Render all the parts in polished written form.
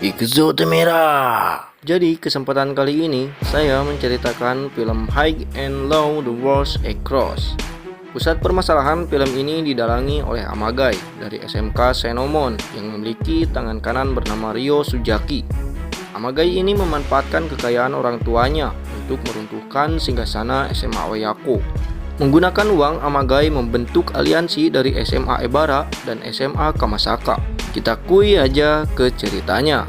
Ikuzo Temera. Jadi kesempatan kali ini saya menceritakan film High and Low The Worlds Across. Pusat permasalahan film ini didalangi oleh Amagai dari SMK Senomon yang memiliki tangan kanan bernama Ryo Suzaki. Amagai ini memanfaatkan kekayaan orang tuanya untuk meruntuhkan singgasana SMA Oyako. Menggunakan uang, Amagai membentuk aliansi dari SMA Ebara dan SMA Kamasaka. Kita kui aja ke ceritanya.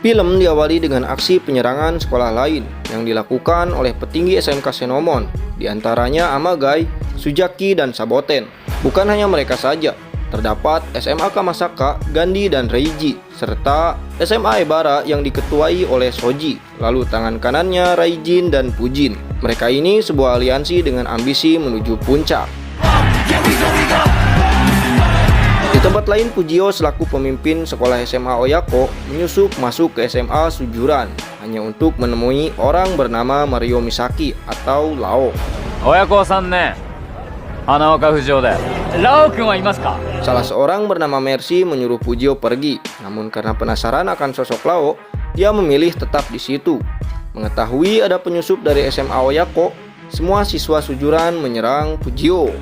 Film diawali dengan aksi penyerangan sekolah lain yang dilakukan oleh petinggi SMK Senomon, diantaranya Amagai, Suzaki, dan Saboten. Bukan hanya mereka saja, terdapat SMA Kamasaka, Gandhi, dan Reiji, serta SMA Ebara yang diketuai oleh Soji, lalu tangan kanannya Raijin dan Fujin. Mereka ini sebuah aliansi dengan ambisi menuju puncak. Di tempat lain, Fujio selaku pemimpin sekolah SMA Oyako menyusup masuk ke SMA Sujuran hanya untuk menemui orang bernama Mario Misaki atau Lao. Oyako-san ne, Hanaoka Fujio de. Lao-kun wa imasu ka? Salah seorang bernama Mercy menyuruh Fujio pergi, namun karena penasaran akan sosok Lao, dia memilih tetap di situ. Mengetahui ada penyusup dari SMA Oyako, semua siswa Sujuran menyerang Fujio.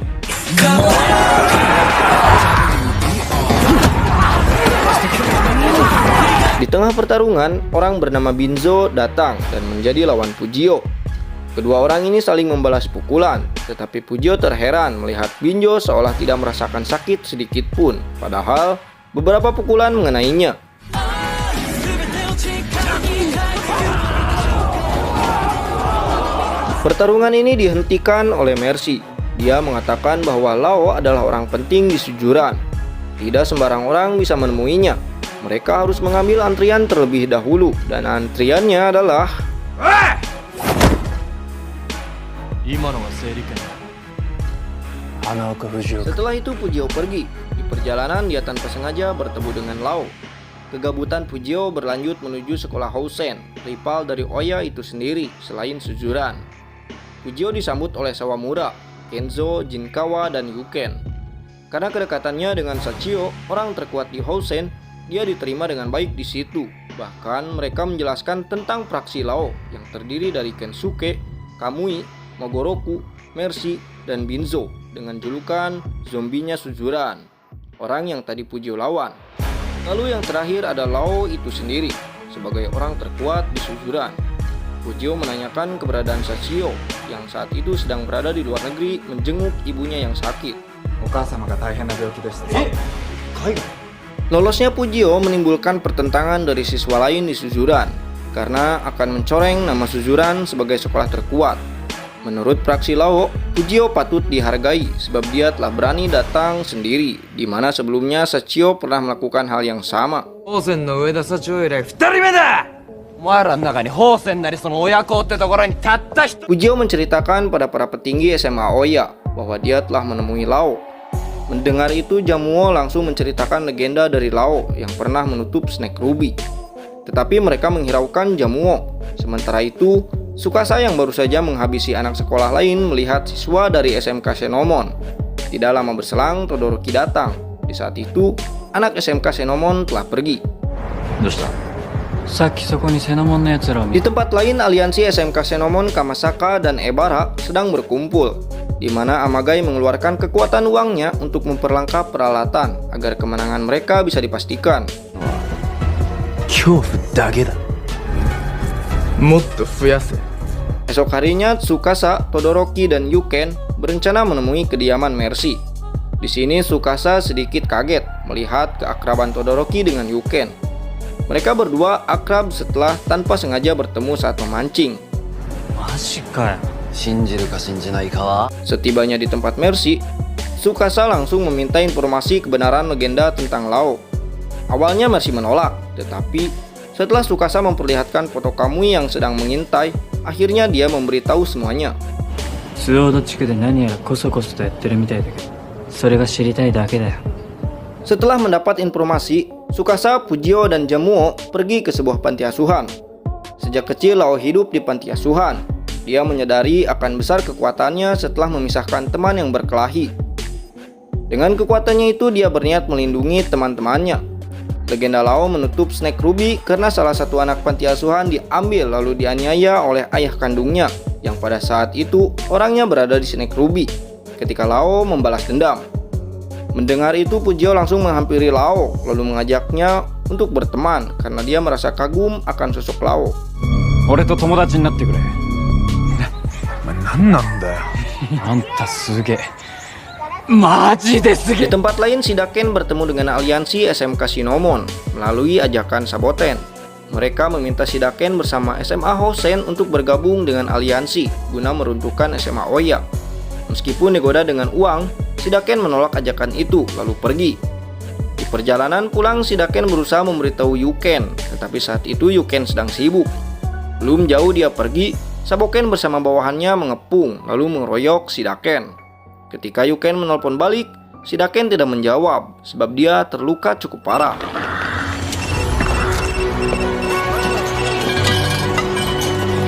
Di tengah pertarungan, orang bernama Binzo datang dan menjadi lawan Fujio. Kedua orang ini saling membalas pukulan, tetapi Fujio terheran melihat Binzo seolah tidak merasakan sakit sedikit pun, padahal beberapa pukulan mengenainya. Pertarungan ini dihentikan oleh Mercy. Dia mengatakan bahwa Lao adalah orang penting di Sujuran. Tidak sembarang orang bisa menemuinya. Mereka harus mengambil antrian terlebih dahulu, dan antriannya adalah Setelah itu Fujio pergi. Di perjalanan dia tanpa sengaja bertemu dengan Lao. Kegabutan Fujio berlanjut menuju sekolah Housen, rival dari Oya itu sendiri selain Sujuran. Fujio disambut oleh Sawamura, Kenzo, Jinkawa, dan Yuken. Karena kedekatannya dengan Sachio, orang terkuat di Housen, dia diterima dengan baik di situ. Bahkan mereka menjelaskan tentang praksi Lao yang terdiri dari Kensuke, Kamui, Mogoroku, Mercy, dan Binzo dengan julukan zombinya Sujuran, orang yang tadi Fujio lawan. Lalu yang terakhir ada Lao itu sendiri sebagai orang terkuat di Sujuran. Fujio menanyakan keberadaan Sachio yang saat itu sedang berada di luar negeri menjenguk ibunya yang sakit. Lolosnya Fujio menimbulkan pertentangan dari siswa lain di Sujuran karena akan mencoreng nama Sujuran sebagai sekolah terkuat. Menurut praksi Lao, Fujio patut dihargai sebab dia telah berani datang sendiri, di mana sebelumnya Sachio pernah melakukan hal yang sama. Fujio menceritakan pada para petinggi SMA Oya bahwa dia telah menemui Lao. Mendengar itu, Jamuo langsung menceritakan legenda dari Lao yang pernah menutup Snake Ruby. Tetapi mereka menghiraukan Jamuo. Sementara itu, Tsukasa yang baru saja menghabisi anak sekolah lain melihat siswa dari SMK Senomon. Tidak lama berselang, Todoroki datang. Di saat itu, anak SMK Senomon telah pergi. Di tempat lain, aliansi SMK Senomon, Kamasaka, dan Ebara sedang berkumpul, di mana Amagai mengeluarkan kekuatan uangnya untuk memperlengkap peralatan agar kemenangan mereka bisa dipastikan. Esok harinya, Tsukasa, Todoroki, dan Yuken berencana menemui kediaman Mercy. Di sini Tsukasa sedikit kaget melihat keakraban Todoroki dengan Yuken. Mereka berdua akrab setelah tanpa sengaja bertemu saat memancing. Setibanya di tempat Mercy, Tsukasa langsung meminta informasi kebenaran legenda tentang Lao. Awalnya Mercy menolak, tetapi setelah Tsukasa memperlihatkan foto Kamui yang sedang mengintai, akhirnya dia memberitahu semuanya. Setelah mendapat informasi, Tsukasa, Fujio, dan Jamuo pergi ke sebuah panti asuhan. Sejak kecil Lao hidup di panti asuhan. Dia menyadari akan besar kekuatannya setelah memisahkan teman yang berkelahi. Dengan kekuatannya itu, dia berniat melindungi teman-temannya. Legenda Lao menutup Snake Ruby karena salah satu anak panti asuhan diambil lalu dianiaya oleh ayah kandungnya, yang pada saat itu orangnya berada di Snake Ruby ketika Lao membalas dendam. Mendengar itu, Pujio langsung menghampiri Lao lalu mengajaknya untuk berteman karena dia merasa kagum akan sosok Lao. 俺と友達になってくれ。何なんだよ。あんたすげえ。マジですげ Di え。 tempat lain, Shidaken bertemu dengan aliansi SMK Shinomon melalui ajakan Saboten. Mereka meminta Shidaken bersama SMA Hosen untuk bergabung dengan aliansi guna meruntuhkan SMA Oya. Meskipun digoda dengan uang, Shidaken menolak ajakan itu lalu pergi. Di perjalanan pulang, Shidaken berusaha memberitahu Yuken, tetapi saat itu Yuken sedang sibuk. Belum jauh dia pergi, Saboken bersama bawahannya mengepung lalu mengeroyok Shidaken. Ketika Yuken menelpon balik, Shidaken tidak menjawab sebab dia terluka cukup parah.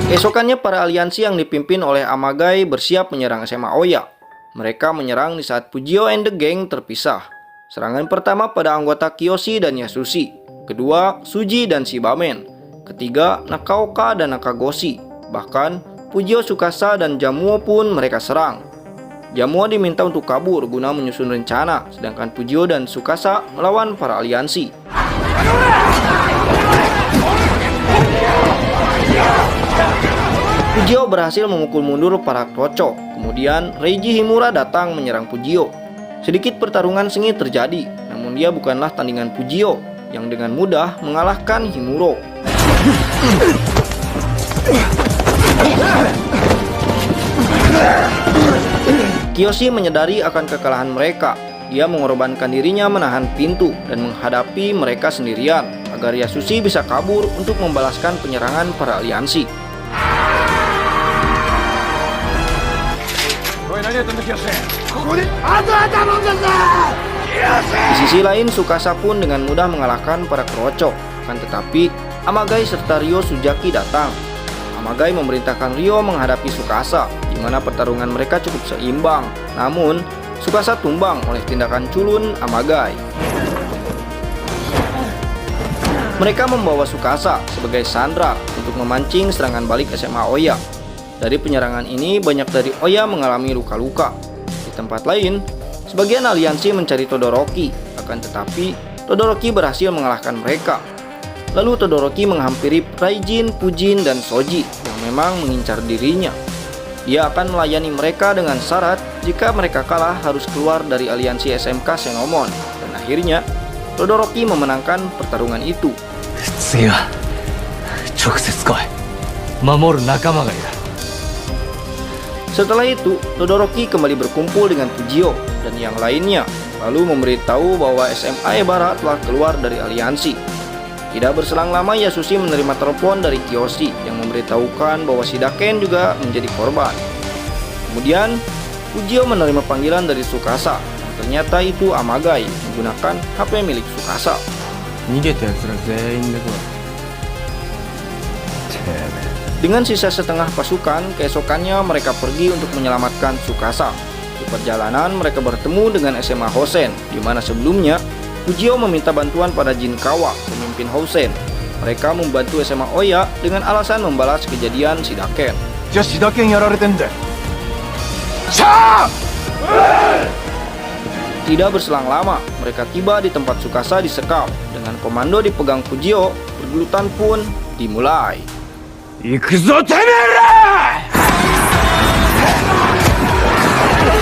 Keesokannya para aliansi yang dipimpin oleh Amagai bersiap menyerang SMA Oya. Mereka menyerang di saat Pujio and the Gang terpisah. Serangan pertama pada anggota Kiyoshi dan Yasushi, kedua Suji dan Shibamen, ketiga Nakaoka dan Nakagoshi. Bahkan Pujio, Tsukasa, dan Jamuo pun mereka serang. Jamuo diminta untuk kabur guna menyusun rencana, sedangkan Pujio dan Tsukasa melawan para aliansi. Pujio berhasil memukul mundur para Kroco. Kemudian Reiji Himura datang menyerang Pujio. Sedikit pertarungan sengit terjadi, namun dia bukanlah tandingan Pujio yang dengan mudah mengalahkan Himuro. Kiyoshi menyadari akan kekalahan mereka. Dia mengorbankan dirinya menahan pintu dan menghadapi mereka sendirian agar Yasushi bisa kabur untuk membalaskan penyerangan para aliansi. Di sisi lain, Tsukasa pun dengan mudah mengalahkan para Kroco. Akan tetapi, Amagai serta Ryo Suzaki datang. Amagai memerintahkan Ryo menghadapi Tsukasa, di mana pertarungan mereka cukup seimbang. Namun, Tsukasa tumbang oleh tindakan culun Amagai. Mereka membawa Tsukasa sebagai sandera untuk memancing serangan balik SMA Oya. Dari penyerangan ini, banyak dari Oya mengalami luka-luka. Di tempat lain, sebagian aliansi mencari Todoroki, akan tetapi Todoroki berhasil mengalahkan mereka. Lalu Todoroki menghampiri Raijin, Fujin, dan Shoji yang memang mengincar dirinya. Dia akan melayani mereka dengan syarat jika mereka kalah harus keluar dari aliansi SMK Senomon. Dan akhirnya Todoroki memenangkan pertarungan itu. 次は直接来い。守る仲間がいる。 Setelah itu, Todoroki kembali berkumpul dengan Fujio dan yang lainnya, lalu memberitahu bahwa SMA Ebara telah keluar dari aliansi. Tidak berselang lama, Yasushi menerima telepon dari Kiyoshi yang memberitahukan bahwa Shidaken juga menjadi korban. Kemudian, Fujio menerima panggilan dari Tsukasa. Ternyata itu Amagai menggunakan HP milik Tsukasa. Dengan sisa setengah pasukan, keesokannya mereka pergi untuk menyelamatkan Tsukasa. Di perjalanan, mereka bertemu dengan SMA Hosen, di mana sebelumnya Fujio meminta bantuan pada Jinkawa, pemimpin Hosen. Mereka membantu SMA Oya dengan alasan membalas kejadian Shidaken. Tidak berselang lama, mereka tiba di tempat Tsukasa disekap. Dengan komando dipegang Fujio, pergelutan pun dimulai.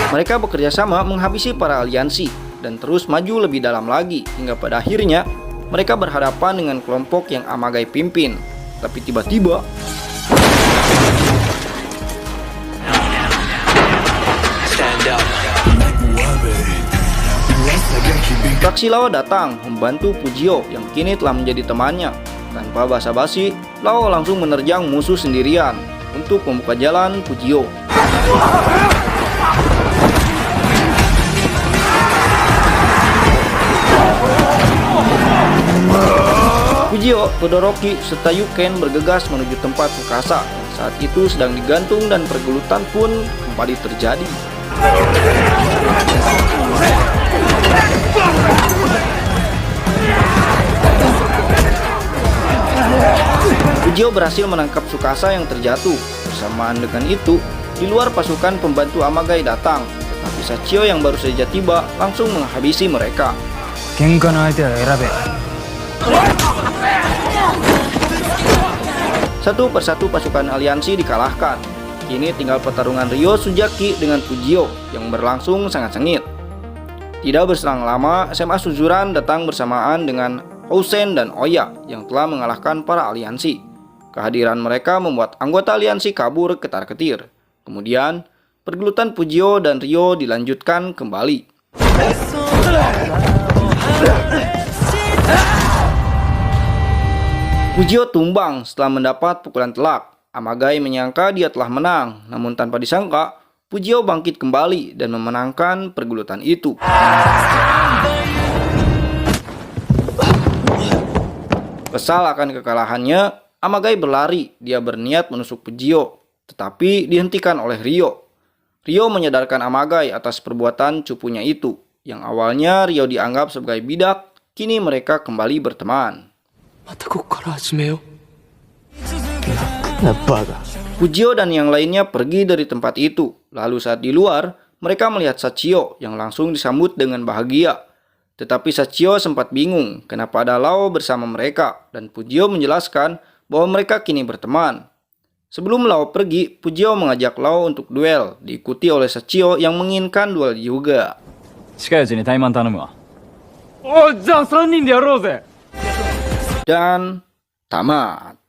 Mereka bekerja sama menghabisi para aliansi dan terus maju lebih dalam lagi hingga pada akhirnya mereka berhadapan dengan kelompok yang Amagai pimpin. Tapi tiba-tiba Fraksi Lao datang membantu Fujio yang kini telah menjadi temannya. Tanpa basa-basi, Lao langsung menerjang musuh sendirian untuk membuka jalan Fujio. Fujio, Todoroki, serta Yuken bergegas menuju tempat Tsukasa yang saat itu sedang digantung dan pergelutan pun kembali terjadi. Pujio berhasil menangkap Tsukasa yang terjatuh. Bersamaan dengan itu, di luar pasukan pembantu Amagai datang, tetapi Sachio yang baru saja tiba langsung menghabisi mereka. Satu persatu pasukan aliansi dikalahkan. Kini tinggal pertarungan Ryo Suzaki dengan Pujio yang berlangsung sangat sengit. Tidak berselang lama, SMA Suzuran datang bersamaan dengan Housen dan Oya yang telah mengalahkan para aliansi. Kehadiran mereka membuat anggota aliansi kabur ketar-ketir. Kemudian, pergelutan Pujio dan Ryo dilanjutkan kembali. Pujio tumbang setelah mendapat pukulan telak. Amagai menyangka dia telah menang, namun tanpa disangka, Pujio bangkit kembali dan memenangkan pergelutan itu. Kesal akan kekalahannya, Amagai berlari. Dia berniat menusuk Pujio, tetapi dihentikan oleh Ryo. Ryo menyadarkan Amagai atas perbuatan cupunya itu. Yang awalnya Ryo dianggap sebagai bidak, kini mereka kembali berteman. Pujio dan yang lainnya pergi dari tempat itu. Lalu saat di luar, mereka melihat Sachio yang langsung disambut dengan bahagia. Tetapi Sachio sempat bingung kenapa ada Lao bersama mereka, dan Pujio menjelaskan bahwa mereka kini berteman. Sebelum Lao pergi, Pujio mengajak Lao untuk duel, diikuti oleh Sachio yang menginginkan duel juga. 近いうちにタイマン頼むわ。お、じゃあ3人でやろうぜ。Dan tamat.